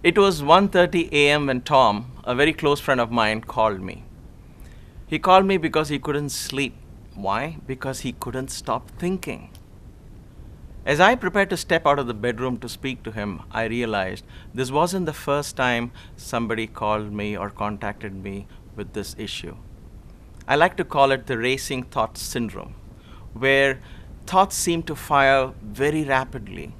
It was 1:30 a.m. when Tom, a very close friend of mine, called me. He called me because he couldn't sleep. Why? Because he couldn't stop thinking. As I prepared to step out of the bedroom to speak to him, I realized this wasn't the first time somebody called me or contacted me with this issue. I like to call it the racing thought syndrome, where thoughts seem to fire very rapidly.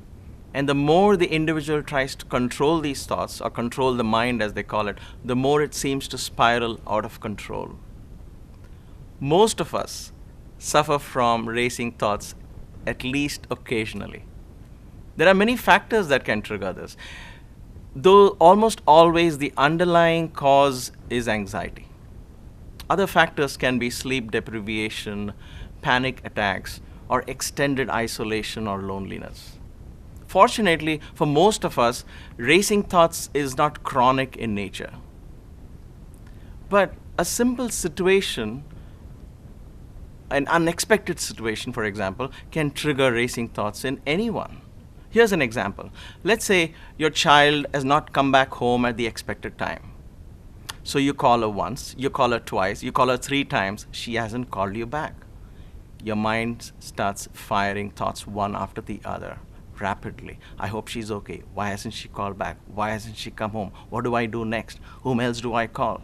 And the more the individual tries to control these thoughts, or control the mind as they call it, the more it seems to spiral out of control. Most of us suffer from racing thoughts at least occasionally. There are many factors that can trigger this, though almost always the underlying cause is anxiety. Other factors can be sleep deprivation, panic attacks, or extended isolation or loneliness. Fortunately, for most of us, racing thoughts is not chronic in nature. But a simple situation, an unexpected situation, for example, can trigger racing thoughts in anyone. Here's an example. Let's say your child has not come back home at the expected time. So you call her once, you call her twice, you call her 3 times, she hasn't called you back. Your mind starts firing thoughts one after the other rapidly. I hope she's okay. Why hasn't she called back? Why hasn't she come home? What do I do next? Whom else do I call?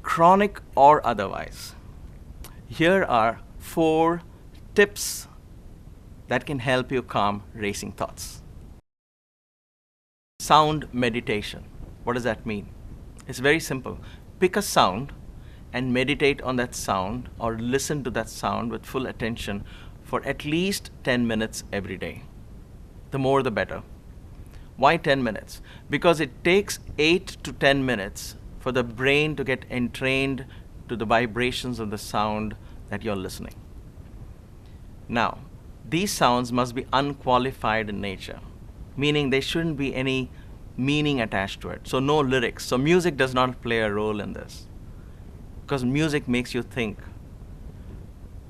Chronic or otherwise. Here are 4 tips that can help you calm racing thoughts. Sound meditation. What does that mean? It's very simple. Pick a sound and meditate on that sound, or listen to that sound with full attention for at least 10 minutes every day. The more the better. Why 10 minutes? Because it takes 8 to 10 minutes for the brain to get entrained to the vibrations of the sound that you're listening. Now, these sounds must be unqualified in nature, meaning there shouldn't be any meaning attached to it. So no lyrics. So music does not play a role in this, because music makes you think.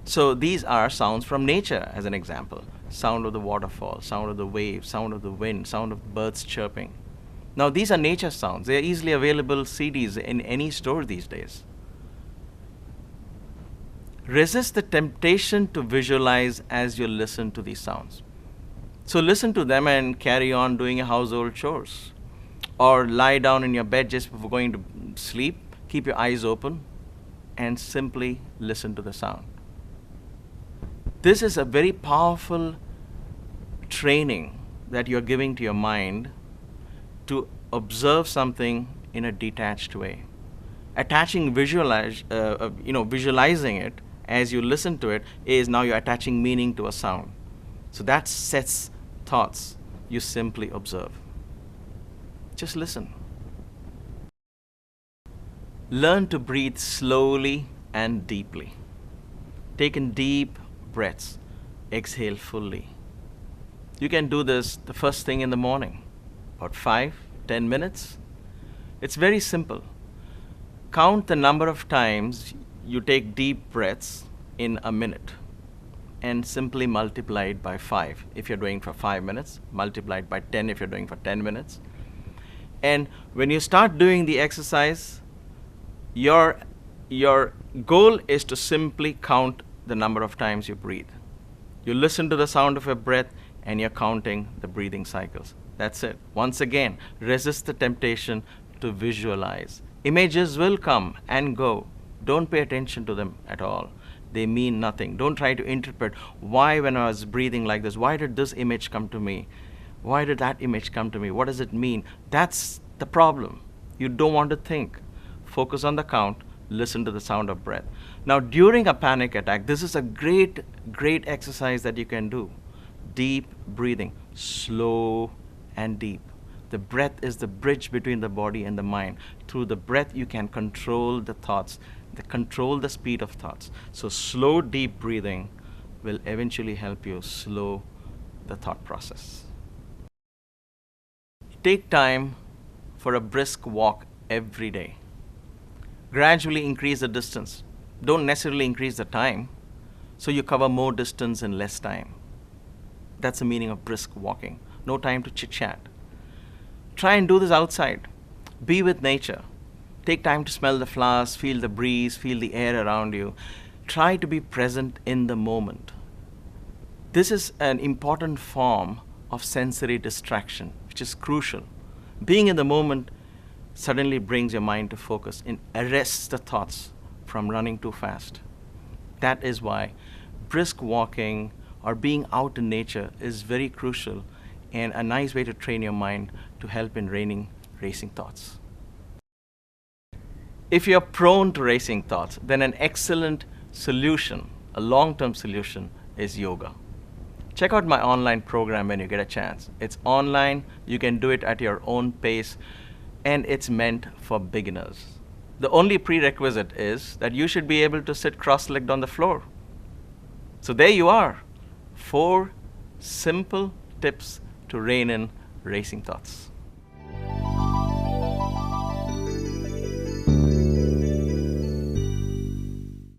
So these are sounds from nature, as an example. Sound of the waterfall, sound of the waves, sound of the wind, sound of birds chirping. Now these are nature sounds. They are easily available CDs in any store these days. Resist the temptation to visualize as you listen to these sounds. So listen to them and carry on doing your household chores. Or lie down in your bed just before going to sleep, keep your eyes open, and simply listen to the sound. This is a very powerful training that you're giving to your mind to observe something in a detached way. Visualizing it as you listen to it is now you're attaching meaning to a sound. So that sets thoughts. You simply observe. Just listen. Learn to breathe slowly and deeply. Take in deep breaths. Exhale fully. You can do this the first thing in the morning, about 5-10 minutes. It's very simple. Count the number of times you take deep breaths in a minute and simply multiply it by 5 if you're doing for 5 minutes, multiply it by 10 if you're doing for 10 minutes. And when you start doing the exercise, your goal is to simply count the number of times you breathe. You listen to the sound of your breath and you're counting the breathing cycles. That's it. Once again, resist the temptation to visualize. Images will come and go. Don't pay attention to them at all. They mean nothing. Don't try to interpret why, when I was breathing like this, why did this image come to me? Why did that image come to me? What does it mean? That's the problem. You don't want to think. Focus on the count. Listen to the sound of breath. Now, during a panic attack, this is a great exercise that you can do. Deep breathing, slow and deep. The breath is the bridge between the body and the mind. Through the breath, you can control the thoughts, control the speed of thoughts. So slow, deep breathing will eventually help you slow the thought process. Take time for a brisk walk every day. Gradually increase the distance. Don't necessarily increase the time, so you cover more distance in less time. That's the meaning of brisk walking. No time to chit-chat. Try and do this outside. Be with nature. Take time to smell the flowers, feel the breeze, feel the air around you. Try to be present in the moment. This is an important form of sensory distraction, which is crucial. Being in the moment suddenly brings your mind to focus and arrests the thoughts from running too fast. That is why brisk walking or being out in nature is very crucial and a nice way to train your mind to help in reining racing thoughts. If you're prone to racing thoughts, then an excellent solution, a long-term solution, is yoga. Check out my online program when you get a chance. It's online, you can do it at your own pace, and it's meant for beginners. The only prerequisite is that you should be able to sit cross-legged on the floor. So there you are, 4 simple tips to rein in racing thoughts.